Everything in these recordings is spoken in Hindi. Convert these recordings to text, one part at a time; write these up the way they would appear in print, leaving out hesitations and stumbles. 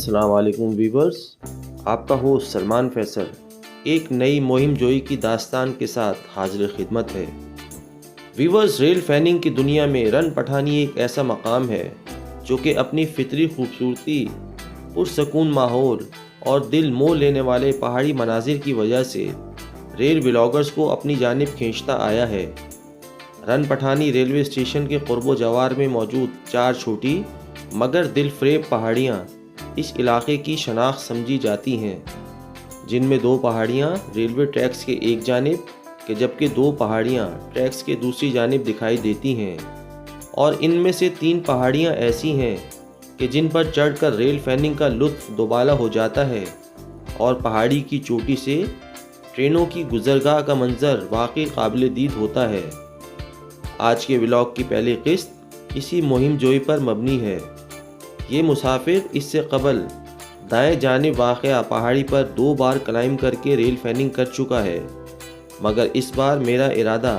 अस्सलाम वालेकुम वीवर्स, आपका होस्ट सलमान फैसल एक नई मुहिम जोई की दास्तान के साथ हाजिर खिदमत है। वीवर्स, रेल फैनिंग की दुनिया में रन पठानी एक ऐसा मकाम है जो कि अपनी फितरी खूबसूरती, पुरसकून माहौल और दिल मोह लेने वाले पहाड़ी मनाजिर की वजह से रेल ब्लॉगर्स को अपनी जानिब खींचता आया है। रन पठानी रेलवे स्टेशन के क़ुर्ब जवार में मौजूद 4 छोटी मगर दिलफरेब पहाड़ियाँ इस इलाके की शनाख्त समझी जाती हैं, जिनमें 2 पहाड़ियाँ रेलवे ट्रैक्स के एक जानिब के जबकि 2 पहाड़ियाँ ट्रैक्स के दूसरी जानिब दिखाई देती हैं और इनमें से 3 पहाड़ियाँ ऐसी हैं कि जिन पर चढ़कर रेल फैनिंग का लुत्फ़ दोबाला हो जाता है और पहाड़ी की चोटी से ट्रेनों की गुज़रगाह का मंज़र वाकई काबिल दीद होता है। आज के व्लॉग की पहली किस्त इसी मुहिम जोई पर मबनी है। ये मुसाफिर इससे कबल दाएं जानिब वाक़या पहाड़ी पर 2 बार क्लाइम करके रेल फैनिंग कर चुका है, मगर इस बार मेरा इरादा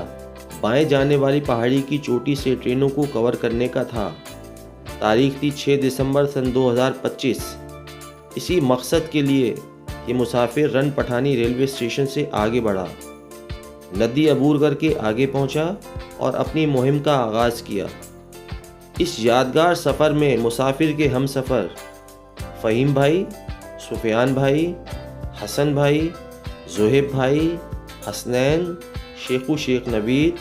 बाएं जाने वाली पहाड़ी की चोटी से ट्रेनों को कवर करने का था। तारीख थी 6 दिसंबर सन 2025। इसी मकसद के लिए ये मुसाफिर रन पठानी रेलवे स्टेशन से आगे बढ़ा, नदी अबूर करके आगे पहुंचा और अपनी मुहिम का आगाज़ किया। इस यादगार सफ़र में मुसाफिर के हम सफ़र फ़हीम भाई, सुफियान भाई, हसन भाई, ज़ुहैब भाई, हसनैन, शेख नवीद,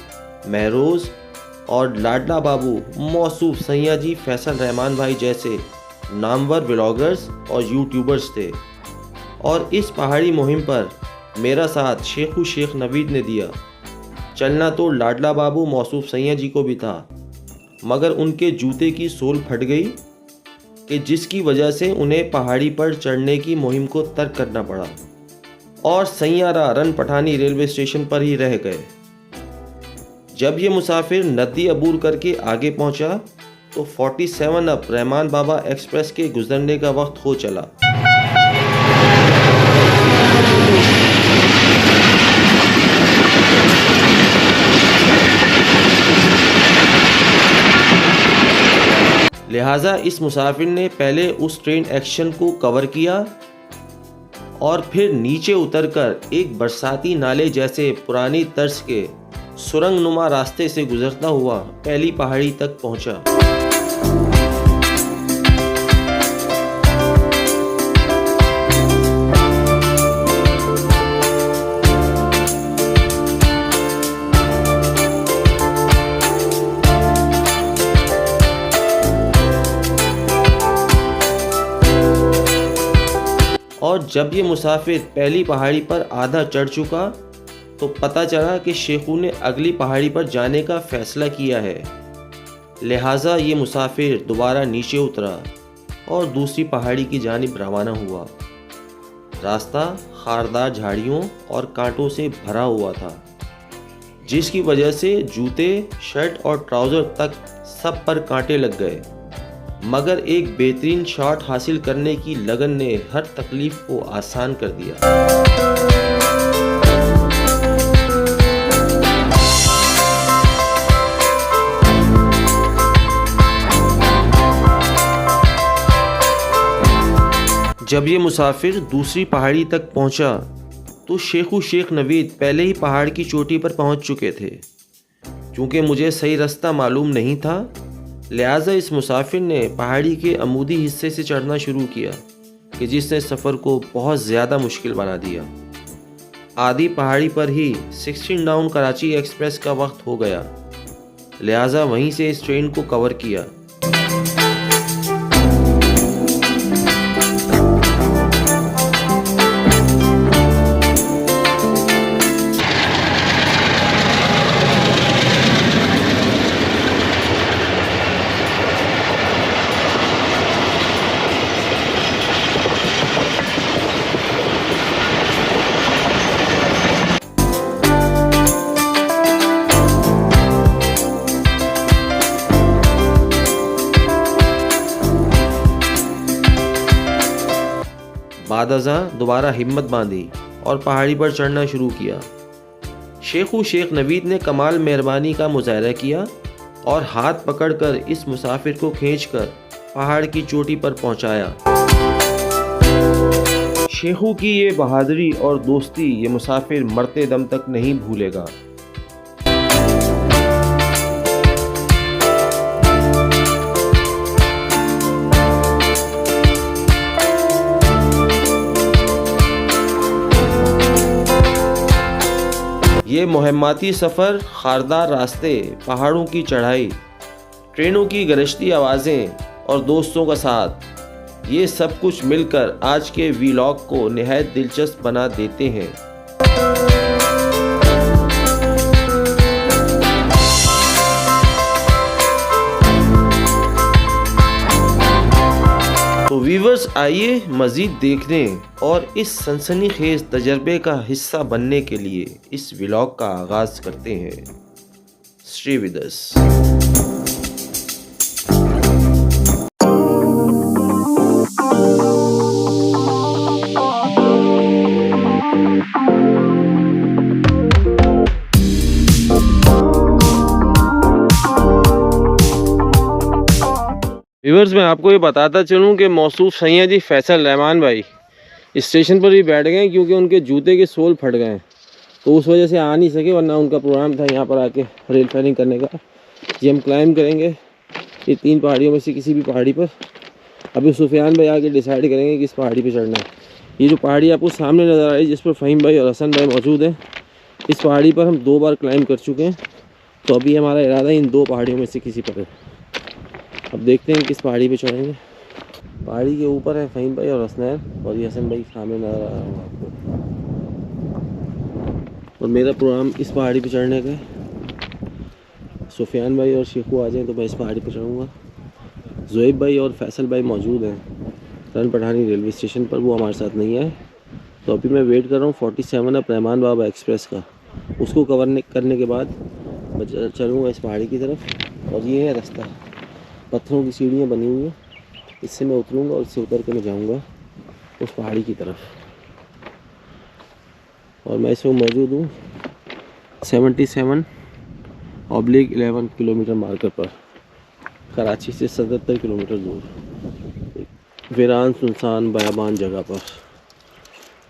महरोज़ और लाडला बाबू मौसूफ सैया जी फैसल रहमान भाई जैसे नामवर व्लॉगर्स और यूट्यूबर्स थे। और इस पहाड़ी मुहिम पर मेरा साथ शेख नवीद ने दिया। चलना तो लाडला बाबू मौसूफ सैया जी को भी था, मगर उनके जूते की सोल फट गई कि जिसकी वजह से उन्हें पहाड़ी पर चढ़ने की मुहिम को तर्क करना पड़ा और Saiyaara run Pathani railway station पर ही रह गए। जब ये मुसाफिर नदी अबूर करके आगे पहुंचा तो 47 अप रहमान बाबा एक्सप्रेस के गुजरने का वक्त हो चला। लिहाजा इस मुसाफिर ने पहले उस ट्रेन एक्शन को कवर किया और फिर नीचे उतरकर एक बरसाती नाले जैसे पुरानी तर्ज के सुरंग नुमा रास्ते से गुजरता हुआ पहली पहाड़ी तक पहुंचा। और जब ये मुसाफिर पहली पहाड़ी पर आधा चढ़ चुका तो पता चला कि शेखू ने अगली पहाड़ी पर जाने का फ़ैसला किया है। लिहाजा ये मुसाफिर दोबारा नीचे उतरा और दूसरी पहाड़ी की जानिब रवाना हुआ। रास्ता खारदार झाड़ियों और कांटों से भरा हुआ था, जिसकी वजह से जूते, शर्ट और ट्राउज़र तक सब पर कांटे लग गए, मगर एक बेहतरीन शॉट हासिल करने की लगन ने हर तकलीफ को आसान कर दिया। जब ये मुसाफिर दूसरी पहाड़ी तक पहुंचा तो शेख नवीद पहले ही पहाड़ की चोटी पर पहुंच चुके थे। क्योंकि मुझे सही रास्ता मालूम नहीं था, लिहाजा इस मुसाफिर ने पहाड़ी के अमूदी हिस्से से चढ़ना शुरू किया कि जिसने सफ़र को बहुत ज़्यादा मुश्किल बना दिया। आधी पहाड़ी पर ही 16 डाउन कराची एक्सप्रेस का वक्त हो गया, लिहाजा वहीं से इस ट्रेन को कवर किया। बाद अज़ां दोबारा हिम्मत बांधी और पहाड़ी पर चढ़ना शुरू किया। शेख नवीद ने कमाल मेहरबानी का मुजाहरा किया और हाथ पकड़कर इस मुसाफिर को खींचकर पहाड़ की चोटी पर पहुंचाया। शेखू की ये बहादुरी और दोस्ती ये मुसाफिर मरते दम तक नहीं भूलेगा। ये मुहिम्माती सफ़र, खारदार रास्ते, पहाड़ों की चढ़ाई, ट्रेनों की गरजती आवाज़ें और दोस्तों का साथ, ये सब कुछ मिलकर आज के वीलॉग को निहायत दिलचस्प बना देते हैं। तो व्यूवर्स, आइए मज़ीद देखने और इस सनसनीखेज तजर्बे का हिस्सा बनने के लिए इस व्लॉग का आगाज़ करते हैं। Stay with us. व्यूवर्स, मैं आपको ये बताता चलूँ कि मौसूफ सैयद फैसल रहमान भाई स्टेशन पर ही बैठ गए क्योंकि उनके जूते के सोल फट गए हैं, तो उस वजह से आ नहीं सके, वरना उनका प्रोग्राम था यहाँ पर आके रेल फेयरिंग करने का। ये हम क्लाइम करेंगे ये 3 पहाड़ियों में से किसी भी पहाड़ी पर। अभी सुफियान भाई आके डिसाइड करेंगे किस पहाड़ी पर चढ़ना है। ये जो पहाड़ी आपको सामने नज़र आ रही है जिस पर फ़हीम भाई और हसन भाई मौजूद हैं, इस पहाड़ी पर हम 2 बार क्लाइम कर चुके हैं, तो अभी हमारा इरादा इन 2 पहाड़ियों में से किसी पर है। अब देखते हैं किस पहाड़ी पे चढ़ेंगे। पहाड़ी के ऊपर है फ़हीम भाई और हसनैन, और ये हसन भाई सामने नज़र आ रहा है आपको। और मेरा प्रोग्राम इस पहाड़ी पे चढ़ने का है। सुफियान भाई और शेखू आ जाएं तो मैं इस पहाड़ी पे चढ़ूँगा। ज़ुएब भाई और फैसल भाई मौजूद हैं रन पठानी रेलवे स्टेशन पर, वो हमारे साथ नहीं आए, तो अभी मैं वेट कर रहा हूँ 47 अप रहमान बाबा एक्सप्रेस का। उसको कवर करने के बाद मैं चलूँगा इस पहाड़ी की तरफ। और ये है रास्ता, पत्थरों की सीढ़ियाँ बनी हुई हैं, इससे मैं उतरूँगा और इससे उतर के मैं जाऊँगा उस पहाड़ी की तरफ। और मैं इसमें मौजूद हूँ 77/11 किलोमीटर मार्कर पर, कराची से 77 किलोमीटर दूर, वीरान सुनसान बयाबान जगह पर,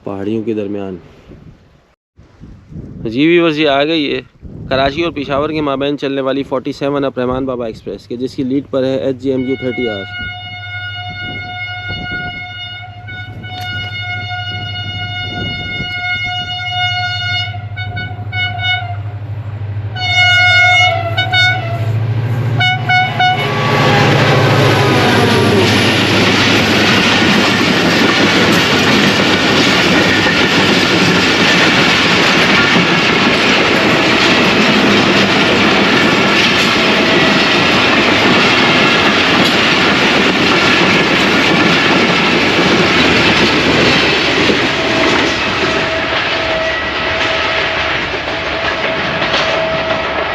पहाड़ियों के दरमियान। जी व्यूअर्स, ये आ गई है कराची और पेशावर के माबैन चलने वाली 47 अप रहमान बाबा एक्सप्रेस के, जिसकी लीड पर है HGMU 30R।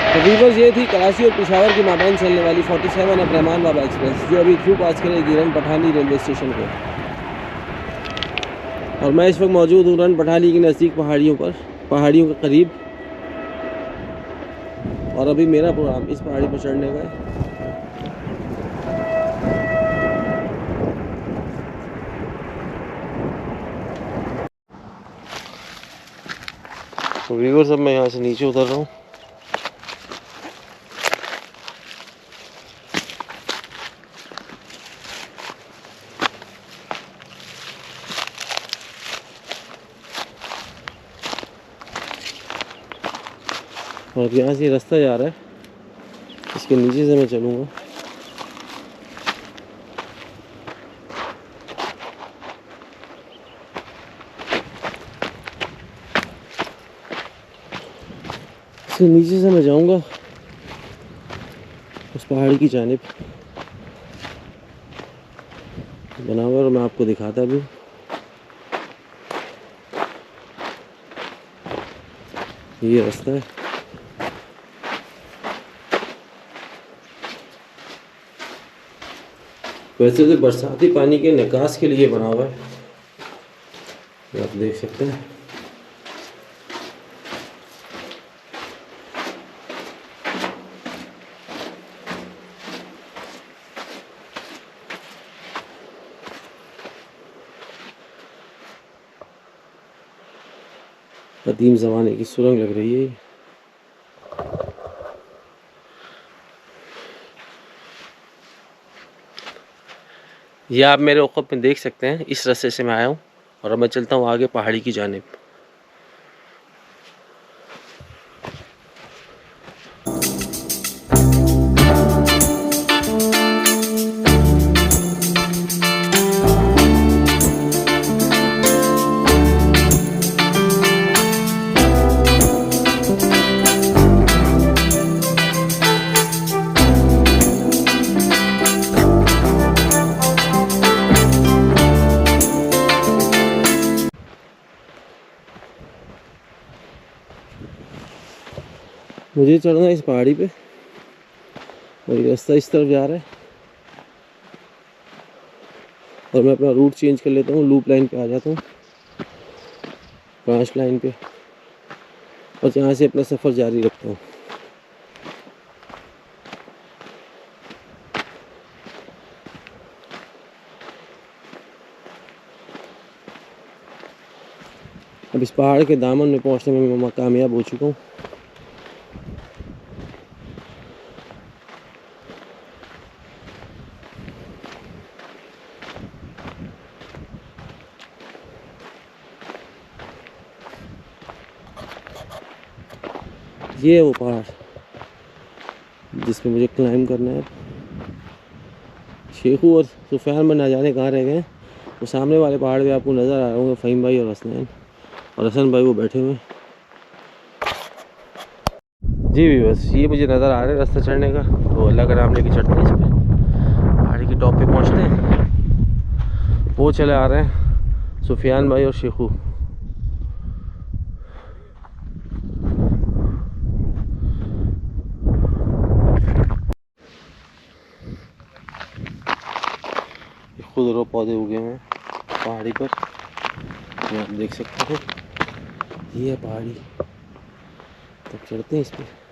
तो व्यूअर्स, ये थी कराची और पेशावर के माबैन चलने वाली 47 अप रहमान बाबा एक्सप्रेस, जो अभी थ्रू पास करेगी रन पठानी रेलवे स्टेशन को। और मैं इस वक्त मौजूद हूँ रन पठानी के नज़दीक पहाड़ियों पर, पहाड़ियों के करीब। और अभी मेरा प्रोग्राम इस पहाड़ी पर चढ़ने का है। तो व्यूअर्स, अब मैं यहाँ से नीचे उतर रहा हूँ। और यहाँ से रास्ता जा रहा है, इसके नीचे से मैं चलूँगा। इसके नीचे से मैं जाऊँगा उस पहाड़ी की जानिब बना हुआ, और मैं आपको दिखाता भी। ये रास्ता है। वैसे तो बरसाती पानी के निकास के लिए बना हुआ है, आप देख सकते हैं। कदीम ज़माने की सुरंग लग रही है। ये आप मेरे औक़त में देख सकते हैं, इस रास्ते से मैं आया हूँ और अब मैं चलता हूँ आगे पहाड़ी की जानिब। मुझे चढ़ना है इस पहाड़ी पे और ये रास्ता इस तरफ जा रहा है और मैं अपना रूट चेंज कर लेता हूँ, लूप लाइन पे आ जाता हूँ, ब्रांच लाइन पे, और यहाँ से अपना सफ़र जारी रखता हूँ। अब इस पहाड़ के दामन में पहुँचने में मैं कामयाब हो चुका हूँ। ये है वो पहाड़ जिसमें मुझे क्लाइंब करना है। शेखू और सुफियान में ना जाने कहाँ रह गए। तो सामने वाले पहाड़ पे आपको नज़र आ रहे होंगे फ़हीम भाई और हसनैन और हसन भाई वो बैठे हुए। जी भी बस ये मुझे नज़र आ रहा है रास्ता चढ़ने का, तो अल्लाह का नाम लेके चढ़ते हैं इस पर, पहाड़ी की टॉप पे पहुँचते हैं। वो चले आ रहे हैं सुफियान भाई और शेखू। खुद रो पौधे उगे हुए हैं पहाड़ी पर, ये आप देख सकते हैं। ये है पहाड़ी, तब चढ़ते हैं इस पर।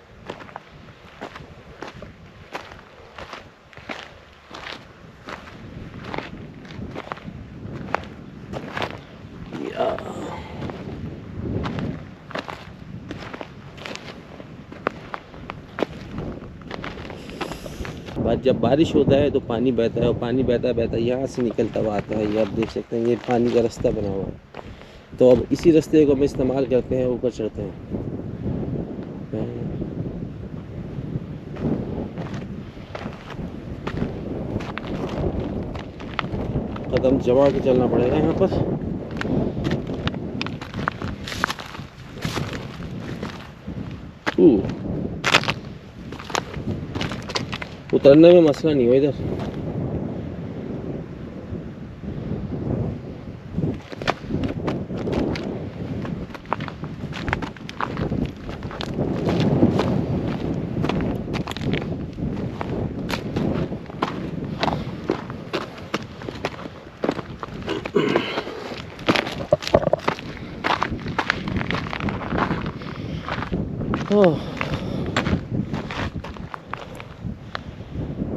जब बारिश होता है तो पानी बहता है और पानी बहता बहता यहाँ से निकलता हुआ आता है। ये आप देख सकते हैं, ये पानी का रास्ता बना हुआ है। तो अब इसी रास्ते को हम इस्तेमाल करते हैं, ऊपर चढ़ते हैं। कदम जमा के चलना पड़ेगा यहाँ पर। उतरने में मसला नहीं हो इधर।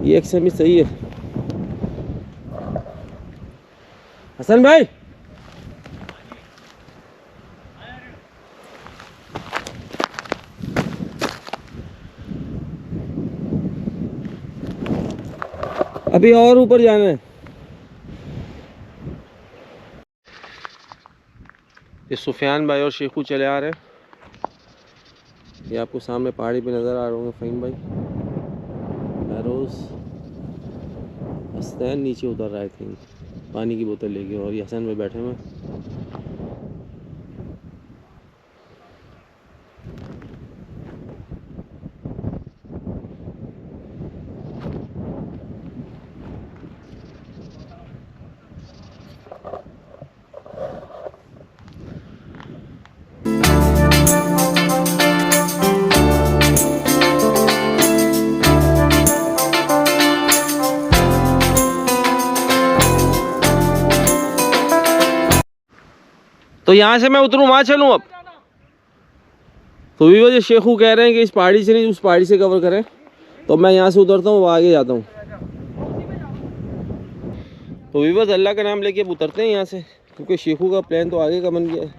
ये एक्शन भी सही है। हसन भाई अभी और ऊपर जाना है। ये सुफियान भाई और शेखू चले आ रहे हैं। ये आपको सामने पहाड़ी पे नज़र आ रहे होंगे फ़हीम भाई, रोज़ हसनैन नीचे उतर रहे थे पानी की बोतल लेके, और ये हसन में बैठे हुए। तो यहाँ से मैं उतरूँ वहाँ चलूँ अब? तो भी वजह शेखू कह रहे हैं कि इस पहाड़ी से नहीं उस पहाड़ी से कवर करें, तो मैं यहाँ से उतरता हूँ, वो आगे जाता हूँ। तो भी बस अल्लाह का नाम लेके अब उतरते हैं यहाँ से, क्योंकि शेखू का प्लान तो आगे का बन गया है।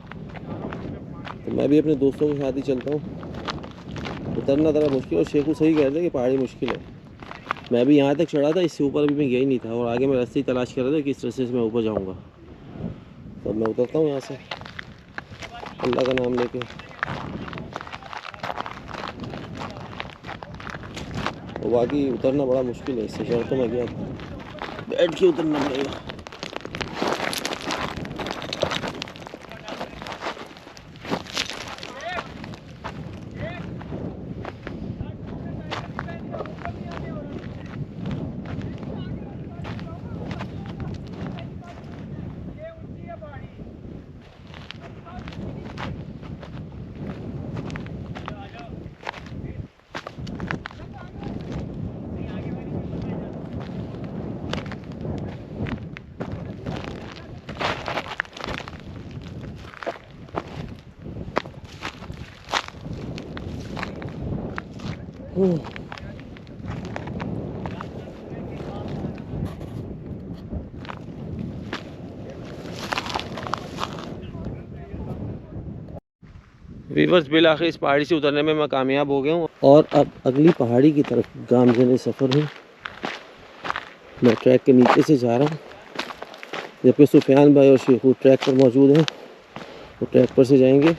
तो मैं भी अपने दोस्तों के साथ ही चलता हूँ। उतरना ज़रा मुश्किल, और शेखू सही कह रहे थे कि पहाड़ी मुश्किल है। मैं भी यहाँ तक चढ़ा था, इससे ऊपर अभी मैं गया ही नहीं था, और आगे मैं रास्ते ही तलाश कर रहा था कि इस रास्ते से मैं ऊपर जाऊँगा। तो मैं उतरता हूँ यहाँ से अल्लाह का नाम लेके। और बाकी उतरना बड़ा मुश्किल है, इससे चढ़ तो मैं गया था, बैठ के उतरना पड़ेगा। वीवर्स, बिल आखिर इस पहाड़ी से उतरने में मैं कामयाब हो गया हूँ, और अब अगली पहाड़ी की तरफ गामज़न सफ़र है। मैं ट्रैक के नीचे से जा रहा हूँ, जबकि सुफियान भाई और शेखू ट्रैक पर मौजूद हैं, वो ट्रैक पर से जाएंगे,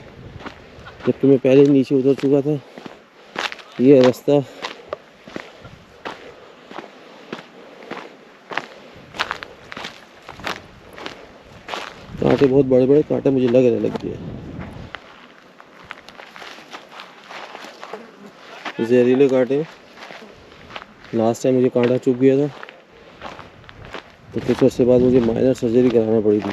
जबकि मैं पहले नीचे उतर चुका था। ये रास्ता कांटे, बहुत बड़े बड़े कांटे मुझे लग गए। जहरीले कांटे। लास्ट टाइम मुझे कांटा चुभ गया था, तो कुछ अर्से बाद मुझे माइनर सर्जरी कराना पड़ी थी।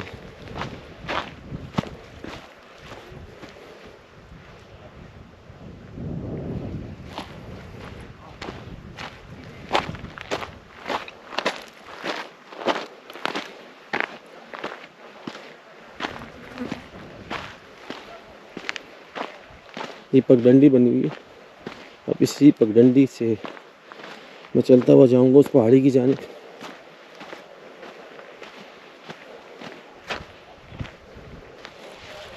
ये पगडंडी बनी हुई है, अब इसी पगडंडी से मैं चलता हुआ जाऊंगा उस पहाड़ी की जानिब।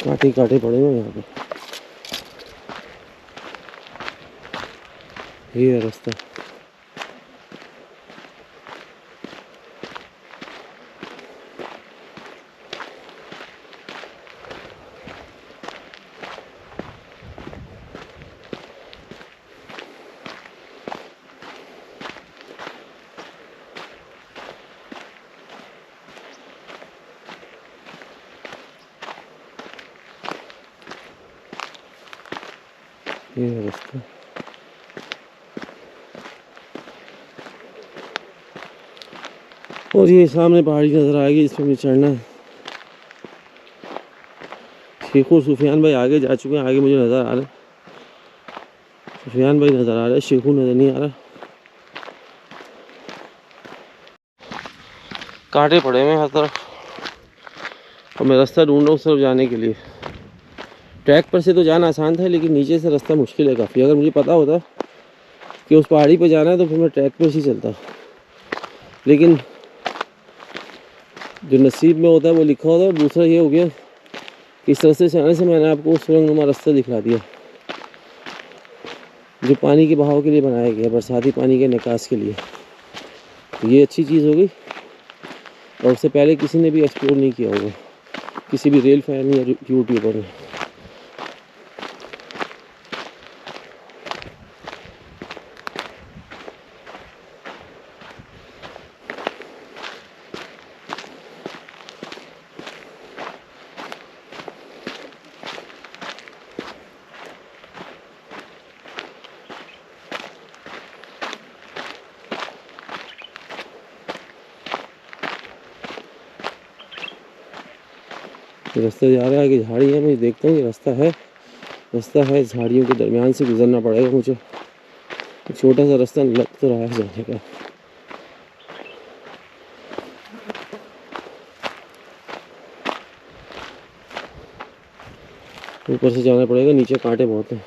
कांटे कांटे पड़े हुए यहाँ पे। ये है रास्ता। ये है रास्ता। और ये सामने पहाड़ी नज़र आएगी, इस पर मुझे चढ़ना है। शेखू सुफियान भाई आगे जा चुके हैं, आगे मुझे नज़र आ रहा है। सुफियान भाई नज़र आ रहा है, शेखू नज़र नहीं आ रहा। कांटे पड़े हुए हैं हर तरफ, और मैं रास्ता ढूंढ रहा हूँ उस तरफ जाने के लिए। ट्रैक पर से तो जाना आसान था, लेकिन नीचे से रास्ता मुश्किल है काफ़ी। अगर मुझे पता होता कि उस पहाड़ी पर जाना है तो फिर मैं ट्रैक पर ही चलता, लेकिन जो नसीब में होता है वो लिखा होता है। और दूसरा ये हो गया कि इस रास्ते से आने से मैंने आपको सुरंगनुमा रास्ता दिखला दिया, जो पानी के बहाव के लिए बनाया गया, बरसाती पानी के निकास के लिए। तो ये अच्छी चीज़ हो गई, और उससे पहले किसी ने भी एक्सप्लोर नहीं किया होगा, किसी भी रेल फैन या यूट्यूबर ने। रास्ता जा रहा है कि झाड़ी है, मैं देखता हूँ। ये रास्ता है, झाड़ियों के दरमियान से गुजरना पड़ेगा मुझे। छोटा सा रास्ता लग तो रहा है जाने का। ऊपर से जाना पड़ेगा, नीचे कांटे बहुत हैं,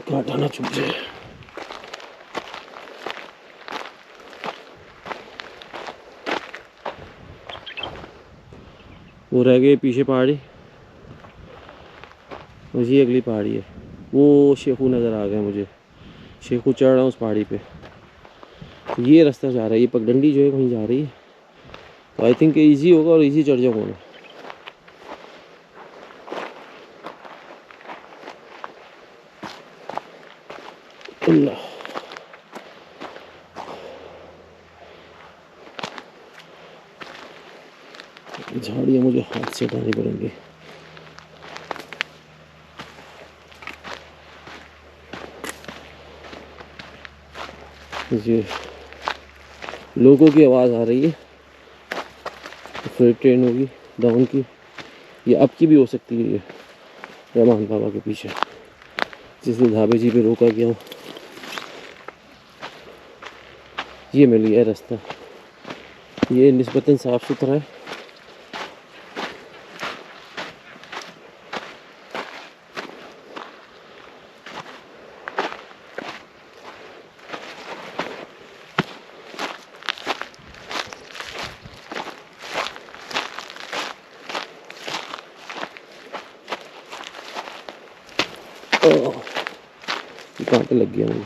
कांटा ना चुभ जाए। वो रह गई पीछे पहाड़ी, और ये अगली पहाड़ी है। वो शेखू नज़र आ गया मुझे, शेखू चढ़ रहा हूँ उस पहाड़ी पे। तो ये रास्ता जा रहा है, ये पगडंडी जो है वहीं जा रही है। तो आई थिंक ईजी होगा और ईजी चढ़ जाऊँगा मैं। अल्लाह, झाड़ियाँ मुझे हाथ से हटानी पड़ेंगी। ये लोगों की आवाज़ आ रही है, फ्रेट ट्रेन होगी डाउन की, ये अप की भी हो सकती है। ये रहमान बाबा के पीछे जिसने ढाबे जी पे रोका गया हूँ, ये मिल गया रास्ता। ये निस्बतन साफ़ सुथरा है। कांटे लग गया मुझे।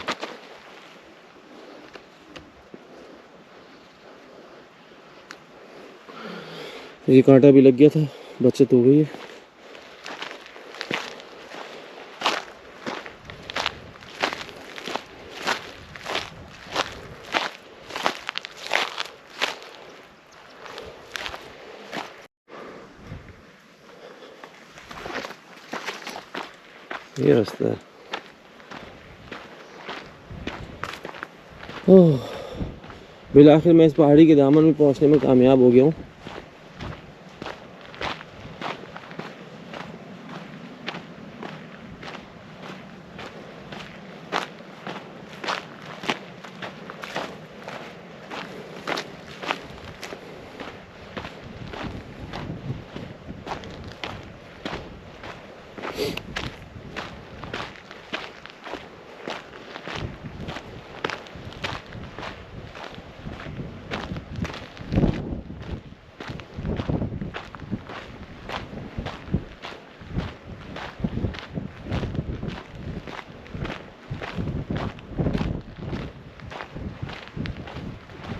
ये कांटा भी लग गया था, बचत हो गई है। ये रास्ता है। ओह, बिलाखिर मैं इस पहाड़ी के दामन में पहुंचने में कामयाब हो गया हूँ।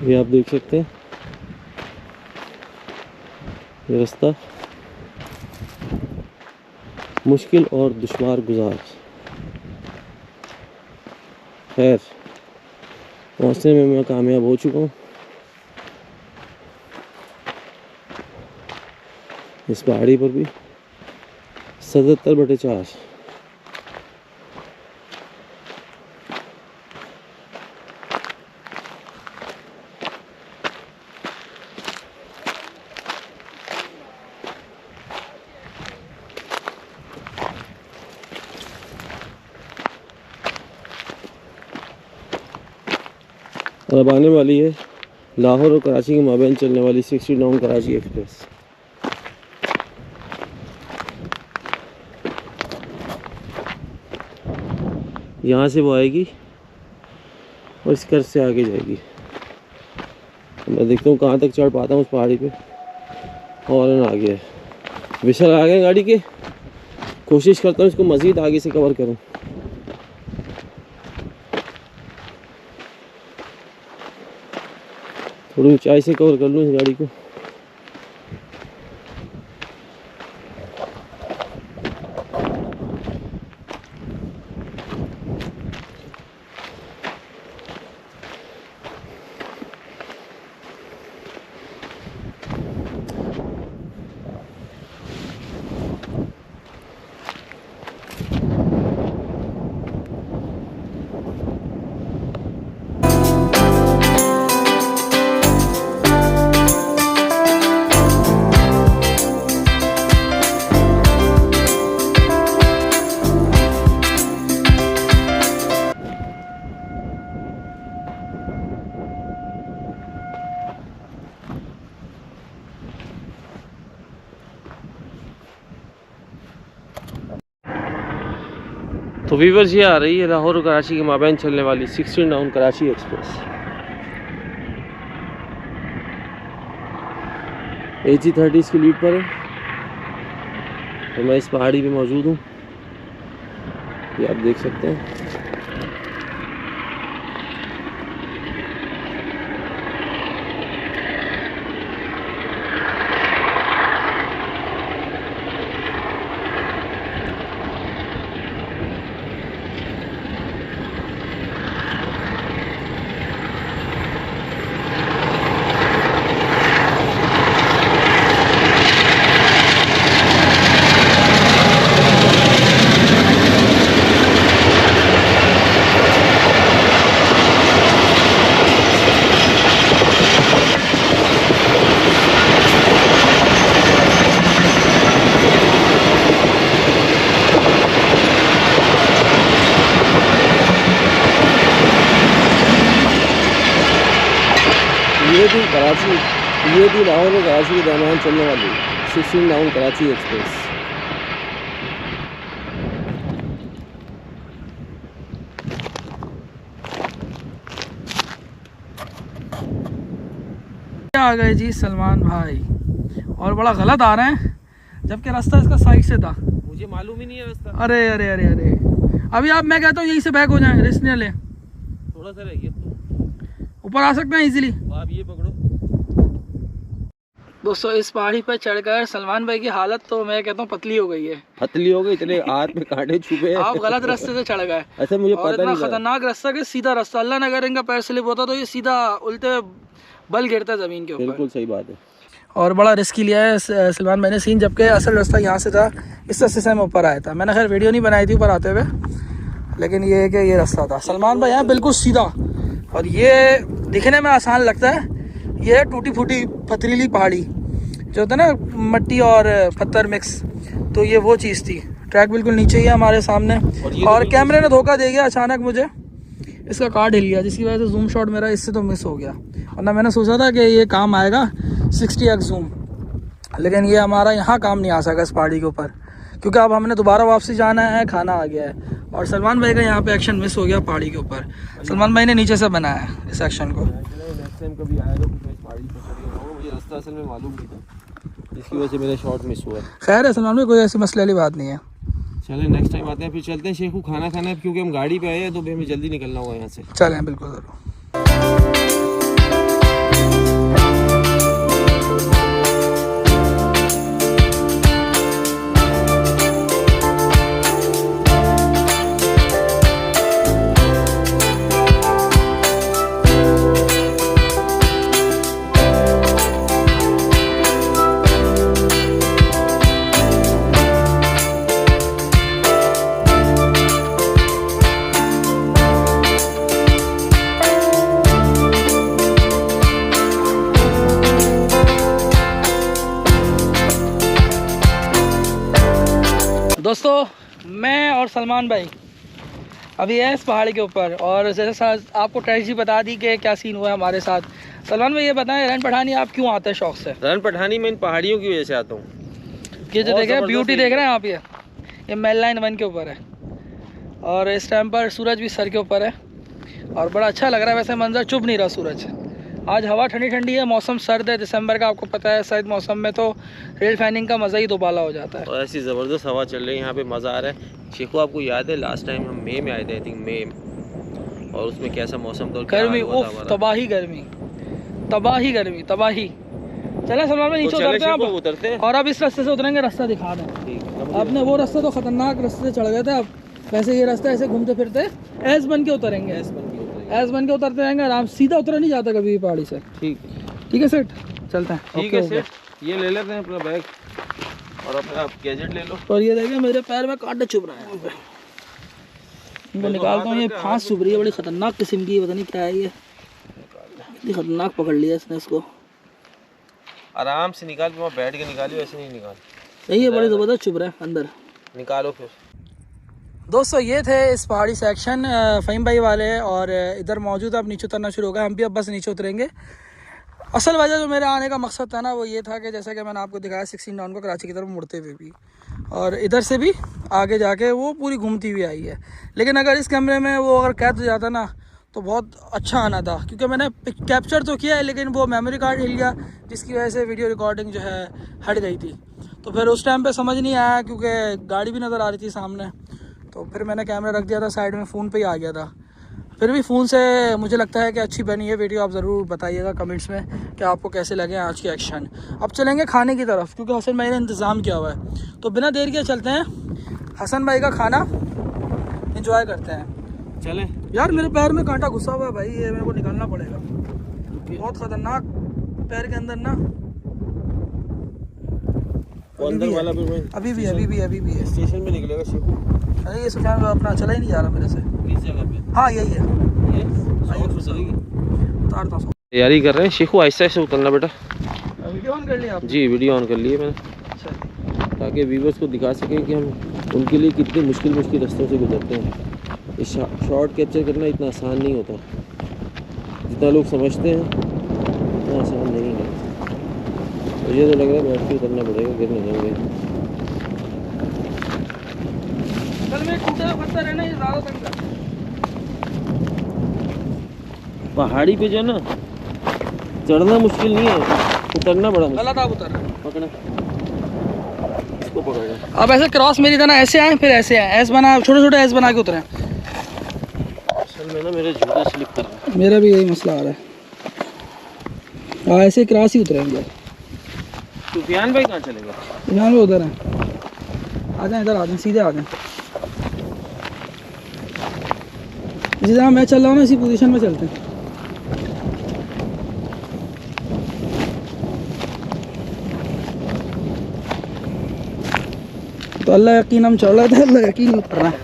ये आप देख सकते हैं, ये रास्ता मुश्किल और दुश्वार गुजार। खैर, पहुंचने में मैं कामयाब हो चुका हूँ। इस पहाड़ी पर भी 77/4। और अब आने वाली है लाहौर और कराची के माबैन चलने वाली 69 कराची एक्सप्रेस। यहाँ से वो आएगी और इस कर्ज से आगे जाएगी। मैं देखता हूँ कहाँ तक चढ़ पाता हूँ उस पहाड़ी पे। और आ गया, विशाल आ गए गाड़ी के। कोशिश करता हूँ इसको मज़ीद आगे से कवर करूँ। थोड़ी ऊंचाई से कवर कर लूँ इस गाड़ी को। तो वीवर्स, ये आ रही है लाहौर और कराची के माबैन चलने वाली 69 कराची एक्सप्रेस। AC30 इसकी लीड पर है। तो मैं इस पहाड़ी पे मौजूद हूँ, ये आप देख सकते हैं। ये थी लाहौर और कराची के दरमियान चलने वाली 16 कराची एक्सप्रेस। आ गए जी सलमान भाई, और बड़ा गलत आ रहे हैं, जबकि रास्ता इसका साइड से था। मुझे मालूम ही नहीं है रास्ता। अरे अरे अरे अरे, अभी आप, मैं कहता हूँ यहीं से बैक हो जाएं, रिस्क न ले। थोड़ा सा रहिए तो ऊपर आ सकते हैं इजीली। आप ये पकड़ो। दोस्तों इस पहाड़ी पर चढ़कर सलमान भाई की हालत तो मैं कहता हूँ पतली हो गई है। पतली हो गई, इतने हाथ में कांटे छुपे। आप गलत रास्ते से चढ़ गए। अच्छा मुझे पता नहीं, खतरनाक रास्ता कि सीधा रास्ता, अल्लाह न करे इनका पैर स्लिप होता तो ये सीधा उल्टे बल गिरता जमीन के ऊपर। बिल्कुल सही बात है। और बड़ा रिस्क लिया है सलमान भाई ने सीन, जबकि असल रास्ता यहाँ से था, इस रास्ते से मैं ऊपर आया था। मैंने खैर वीडियो नहीं बनाई थी ऊपर आते हुए, लेकिन ये है कि ये रास्ता था। सलमान भाई यहाँ बिल्कुल सीधा, और ये दिखने में आसान लगता है, ये है टूटी फूटी पथरीली पहाड़ी जो होता है ना, मट्टी और पत्थर मिक्स, तो ये वो चीज़ थी। ट्रैक बिल्कुल नीचे ही है हमारे सामने, और कैमरे ने धोखा दे गया अचानक, मुझे इसका कार्ड हिल गया, जिसकी वजह से जूम शॉट मेरा इससे तो मिस हो गया। वरना मैंने सोचा था कि ये काम आएगा 60x जूम, लेकिन ये हमारा यहाँ काम नहीं आ सका इस पहाड़ी के ऊपर, क्योंकि अब हमने दोबारा वापसी जाना है, खाना आ गया है, और सलमान भाई का यहाँ पे एक्शन मिस हो गया पहाड़ी के ऊपर। सलमान भाई ने नीचे से बनाया है इस एक्शन को। नेक्स्ट टाइम कभी आएगा तो मैं इस पहाड़ी पे चढ़ रहा हूँ, मुझे रास्ता असल में मालूम नहीं था, इसकी वजह से मेरा शॉट मिस हुआ। खैर है सलमान भाई, कोई ऐसी मसले वाली बात नहीं है। चलें नेक्स्ट टाइम आते हैं, फिर चलते हैं शेखू खाना खाना है, क्योंकि हम गाड़ी पे आए हैं तो हमें जल्दी निकलना होगा यहाँ से। चलें बिल्कुल ज़रूर। दोस्तों मैं और सलमान भाई अभी है इस पहाड़ी के ऊपर, और जैसे आपको ट्रेजेडी बता दी कि क्या सीन हुआ है हमारे साथ। सलमान भाई ये बताएं, रन पठानी आप क्यों आते हैं शौक से? रन पठानी में इन पहाड़ियों की वजह से आता हूँ। ये जो देख रहे हैं ब्यूटी देख रहे हैं आप, ये मेल लाइन 1 के ऊपर है, और इस टाइम पर सूरज भी सर के ऊपर है, और बड़ा अच्छा लग रहा है। वैसे मंजर चुभ नहीं रहा सूरज। आज हवा ठंडी ठंडी है, मौसम सर्द है, दिसंबर का आपको पता है, सर्द मौसम में तो रेल फैनिंग का मज़ा ही दोबाला हो जाता है। और ऐसी ज़बरदस्त हवा चल रही है यहाँ पे, मज़ा आ रहा है। शेखू आपको याद है लास्ट टाइम हम मई में आए थे, आई थिंक मई, और उसमें कैसा मौसम था, गर्मी, उफ तबाही गर्मी, तबाही गर्मी, तबाही। चले सलमान में नीचे उतरते हैं, और अब इस रास्ते से उतरेंगे, रास्ता दिखा दें। आपने वो रास्ता तो खतरनाक रास्ते से चढ़ गए थे, अब वैसे ये रास्ता ऐसे घूमते फिरते ऐस बन के उतरेंगे, ऐस बन के उतरते रहेंगे आराम, सीधा उतरा नहीं जाता कभी भी पहाड़ी से। ठीक है सेठ, चलते हैं। ठीक है सेठ, ये ले लेते हैं अपना बैग और अपना गैजेट ले लो। और ये देखें मेरे पैर में कांटे चुभ रहे हैं, इनको निकालता हूँ। ये फांस चुभ रही है, बड़ी खतरनाक किस्म की, पता नहीं क्या है ये, इतनी खतरनाक पकड़ लिया इसने इसको। आराम से निकाल, वहाँ बैठ के निकालियो, ऐसे नहीं निकाल। नहीं, ये बड़ी ज़बरदस्त चुभ रहा है अंदर, निकालो फिर। दोस्तों ये थे इस पहाड़ी सेक्शन फ़हीम भाई वाले, और इधर मौजूद अब नीचे उतरना शुरू हो गया, हम भी अब बस नीचे उतरेंगे। असल वजह जो मेरे आने का मकसद था ना, वो ये था कि जैसा कि मैंने आपको दिखाया 16 टाउन को कराची की तरफ मुड़ते हुए भी, और इधर से भी आगे जाके वो पूरी घूमती हुई आई है। लेकिन अगर इस कैमरे में वो अगर कैद हो जाता ना तो बहुत अच्छा आना था, क्योंकि मैंने कैप्चर तो किया है, लेकिन वो मेमोरी कार्ड हिल गया, जिसकी वजह से वीडियो रिकॉर्डिंग जो है हट गई थी। तो फिर उस टाइम पे समझ नहीं आया क्योंकि गाड़ी भी नज़र आ रही थी सामने, तो फिर मैंने कैमरा रख दिया था साइड में, फ़ोन पे ही आ गया था। फिर भी फ़ोन से मुझे लगता है कि अच्छी बनी है वीडियो। आप ज़रूर बताइएगा कमेंट्स में कि आपको कैसे लगे आज के एक्शन। अब चलेंगे खाने की तरफ क्योंकि हसन भाई ने इंतज़ाम किया हुआ है, तो बिना देर के चलते हैं हसन भाई का खाना एंजॉय करते हैं। चलें यार मेरे पैर में कांटा घुसा हुआ है भाई, ये मेरे को निकालना पड़ेगा, बहुत ख़तरनाक पैर के अंदर ना। अंदर वाला अभी भी है स्टेशन में निकलेगा शिपू। अरे ये सुफियान भाई अपना चला ही नहीं जा रहा मेरे से। किस जगह पे? हाँ यही है, ये चलेगी। उतारता हूँ। तैयारी कर रहे हैं शिखू, आहिस्ता आहिस्ता उतरना बेटा। वीडियो ऑन कर लिया आप? जी वीडियो ऑन कर लिए मैंने, अच्छा। ताकि व्यूवर्स को दिखा सकें कि हम उनके लिए कितने मुश्किल रास्तों से गुजरते हैं। इस शॉट कैप्चर करना इतना आसान नहीं होता, जितना लोग समझते हैं उतना आसान नहीं है। मुझे तो लग रहा है बैठ के उतरना पड़ेगा, गिर नहीं जाएंगे। कल में टूटा हुआ पत्थर है ना, ये ज़्यादा तंग करता है। पहाड़ी पे जो है ना चढ़ना मुश्किल नहीं है, उतरना बड़ा मुश्किल। गलत आप उतर रहे हैं। पकड़ा, इसको पकड़ना। अब ऐसे क्रॉस मेरी तरह ऐसे आए फिर ऐसे आए, ऐसे बना छोटे छोटे ऐसे बना के उतरे। असल में ना मेरे जूते स्लिप कर रहे हैं। मेरा भी यही मसला आ रहा है। हाँ ऐसे क्रॉस ही उतरेंगे। सुफियान भाई कहाँ चले गए? यहाँ पे उधर हैं, आ जाएं इधर, आ जाएं सीधे आ जाएं। इसी तरह मैं चल रहा हूँ ना, इसी पोजीशन में चलते हैं। तो अल्लाह यकीन हम चल रहे थे, अल्लाह यकीन उतर रहा है।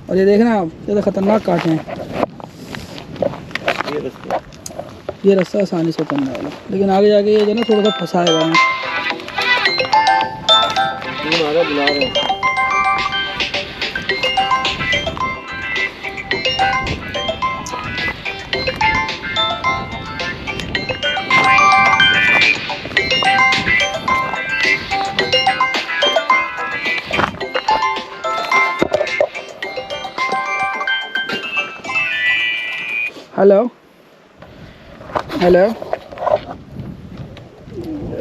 और ये देखना आप, ये तो ख़तरनाक काटे हैं। ये रास्ता आसानी से उतरने वाला, लेकिन आगे जाके ये जो ना थोड़ा सा फंसाएगा हमें। बुला रहे हैं। हेलो हेलो,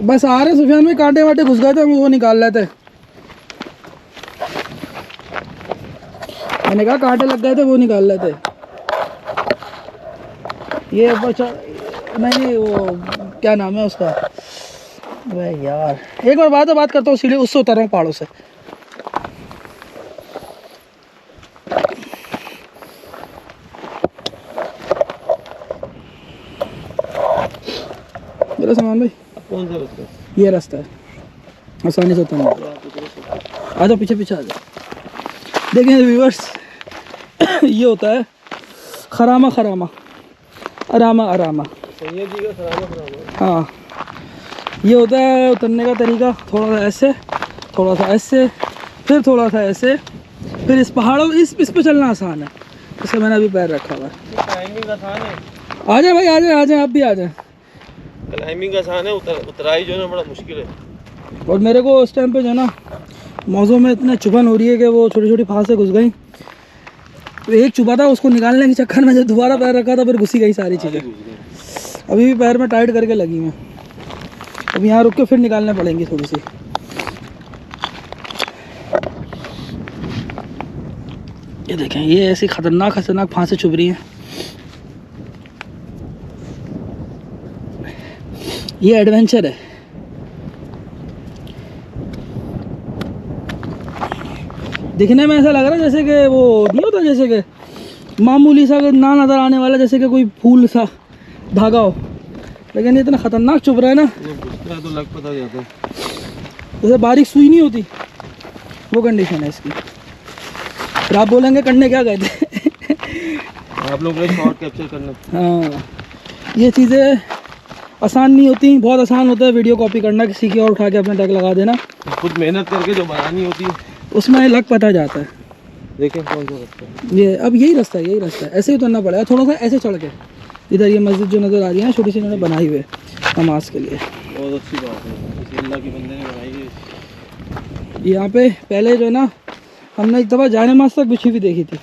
बस आ रहे सुफियान में, कांटे वाटे घुस गए थे, हम वो निकाल रहे थे। मैंने कहा कांटे लग गए थे, वो निकाल रहे थे। ये बचा नहीं, वो क्या नाम है उसका, अरे यार एक बार बात करता हूँ, सीढ़ी उससे उतर रहा हूँ पहाड़ों से। मेरा सामान भाई, कौन सा रास्ता? ये रास्ता है, आसानी से उतरना। आ जाओ, पीछे पीछे आ जाओ। देखें व्यूअर्स, ये होता है खरामा आरामा। सैयद जी का खरामा। हाँ ये होता है उतरने का तरीका, थोड़ा सा ऐसे, थोड़ा सा ऐसे, फिर थोड़ा सा ऐसे, फिर इस पहाड़ों इस पे चलना आसान है। जैसे मैंने अभी पैर रखा हुआ है। क्लाइंबिंग आसान है। आ जाए भाई, आ जाए आप भी आ जाए। क्लाइंबिंग आसान है, उतराई जो है ना बड़ा मुश्किल है। और मेरे को उस टाइम पे जो है ना मौजों में इतना चुभन हो रही है कि वो छोटी छोटी फांसें घुस गई। तो एक चुभा था, उसको निकालने के चक्कर में जब दोबारा पैर रखा था फिर घुसी गई सारी चीज़ें। अभी भी पैर में टाइट करके लगी हैं, अब यहाँ रुक के फिर निकालने पड़ेंगी थोड़ी सी। ये देखें, ये ऐसी खतरनाक फांसें चुभ रही हैं। ये एडवेंचर है। दिखने में ऐसा लग रहा है जैसे कि वो नहीं होता, जैसे कि मामूली सा ना नज़र आने वाला, जैसे कि कोई फूल सा धागा हो, लेकिन ये इतना ख़तरनाक चुभ रहा है ना, तो लग पता जाता है जैसे बारीक सुई नहीं होती, वो कंडीशन है इसकी। फिर आप बोलेंगे करने क्या गए थे। आप लोग शॉट कैप्चर करना। हाँ ये चीज़ें आसान नहीं होती, बहुत आसान होता है वीडियो कॉपी करना, किसी की और उठा के अपना टैग लगा देना। खुद मेहनत करके जो बनानी होती है उसमें लग पता जाता है। देखें कौन सा रास्ता है ये, अब यही रास्ता है, ऐसे ही उतरना पड़ेगा, थोड़ा सा ऐसे चढ़ के। इधर ये मस्जिद जो नज़र आ रही है छोटी सी, इन्होंने बनाई हुई है नमाज के लिए। बहुत अच्छी बात है, किसी अल्लाह के बंदे ने बनाई है। यहाँ पे पहले जो है ना, हमने एक दफ़ा जाने नमाज तक बिछी हुई देखी थी।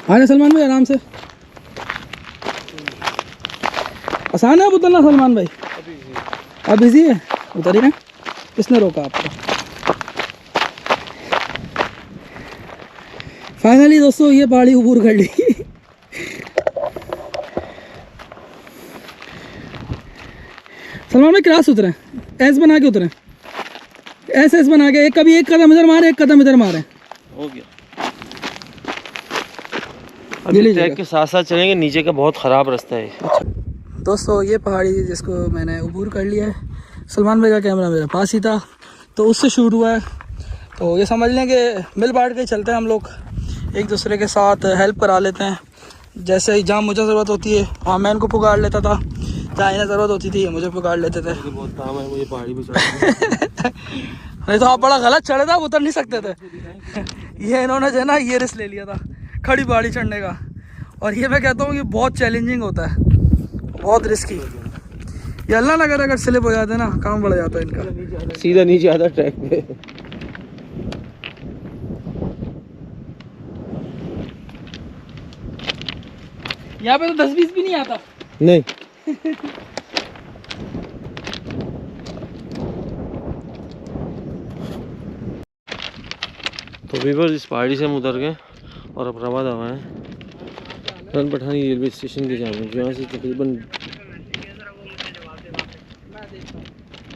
हाँ सलमान भाई, आराम से, आसान है अब उतरना सलमान भाई। आप बिजी है, उतरिए ना, किसने रोका आपको? फाइनली दोस्तों ये पहाड़ी अबूर कर ली। सलमान भाई क्रॉस उतरे, एस बना के उतरे, एस बना के, एक कभी एक कदम इधर मारे, एक कदम इधर मारे, हो गया। अभी ट्रैक के साथ साथ चलेंगे, नीचे का बहुत ख़राब रास्ता है। दोस्तों ये पहाड़ी जिसको मैंने अबूर कर लिया है, सलमान भाई का कैमरा मेरे पास ही था तो उससे शूट हुआ है। तो ये समझ लें कि मिल बांट के चलते हैं हम लोग, एक दूसरे के साथ हेल्प करा लेते हैं। जैसे ही जहाँ मुझे ज़रूरत होती है वहाँ मैं इनको पुकार लेता था, जहाँ इन्हें ज़रूरत होती थी मुझे पुकार लेते थे। बहुत काम है मुझे पहाड़ी पे चढ़ना। नहीं तो आप बड़ा गलत चढ़े थे, आप उतर नहीं सकते थे। ये इन्होंने जो है ना ये रिस्क ले लिया था खड़ी पहाड़ी चढ़ने का, और ये मैं कहता हूँ ये बहुत चैलेंजिंग होता है, बहुत रिस्की। ये अल्लाह ना करे अगर स्लिप हो जाते ना, काम बढ़ जाता है इनका। सीधा नीचे आता ट्रैक पे। यहाँ पे तो 10-20 भी नहीं आता। नहीं तो वीवर इस पहाड़ी से हम उतर गए और अब रवाना हुए हैं रन पठानी रेलवे स्टेशन की जाने, जहाँ से तकरीबन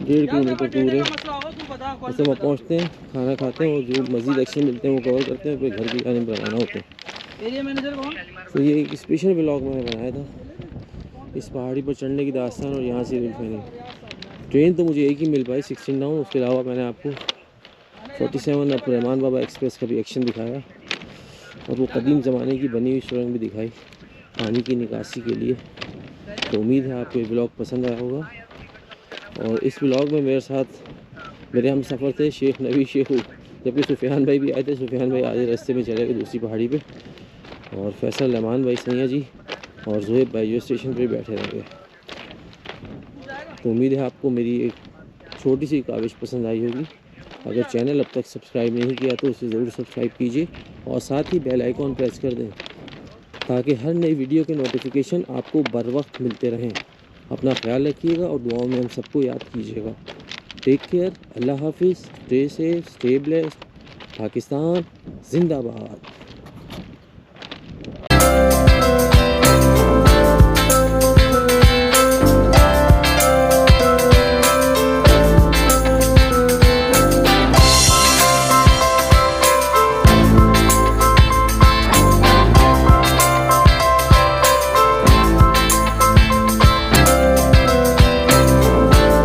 1.5 किलोमीटर दूर है। ऐसे वहाँ पहुँचते हैं, खाना खाते हैं और जो मज़ीद एक्शन मिलते हैं वो कवर करते हैं, फिर घर की आने पर रवाना होते हैं। एरिया मैनेजर कौन? तो ये एक स्पेशल व्लॉग मैंने बनाया था इस पहाड़ी पर चढ़ने की दास्तान और यहाँ से रेल फैनिंग। ट्रेन तो मुझे एक ही मिल पाई 16 डाउन, उसके अलावा मैंने आपको 47 अब रहमान बाबा एक्सप्रेस का भी एक्शन दिखाया और वो कदीम ज़माने की बनी हुई सुरंग भी दिखाई पानी की निकासी के लिए। तो उम्मीद है आपको ये व्लॉग पसंद आया होगा। और इस व्लॉग में मेरे साथ मेरे हम सफ़र थे शेख नबी शेख, जबकि सुफियान भाई भी आए थे। सुफियान भाई आधे रास्ते में चले गए दूसरी पहाड़ी पे, और फैसल रहमान भाई सैया जी और ज़ुहैब भाई जो स्टेशन पर बैठे रहेंगे। तो उम्मीद है आपको मेरी एक छोटी सी काविश पसंद आई होगी। अगर चैनल अब तक सब्सक्राइब नहीं किया तो उसे ज़रूर सब्सक्राइब कीजिए और साथ ही बेल आइकॉन प्रेस कर दें ताकि हर नई वीडियो के नोटिफिकेशन आपको बर वक्त मिलते रहें। अपना ख्याल रखिएगा और दुआओं में हम सबको याद कीजिएगा। टेक केयर, अल्लाह हाफिज़, stay safe, stay blessed, Pakistan जिंदाबाद।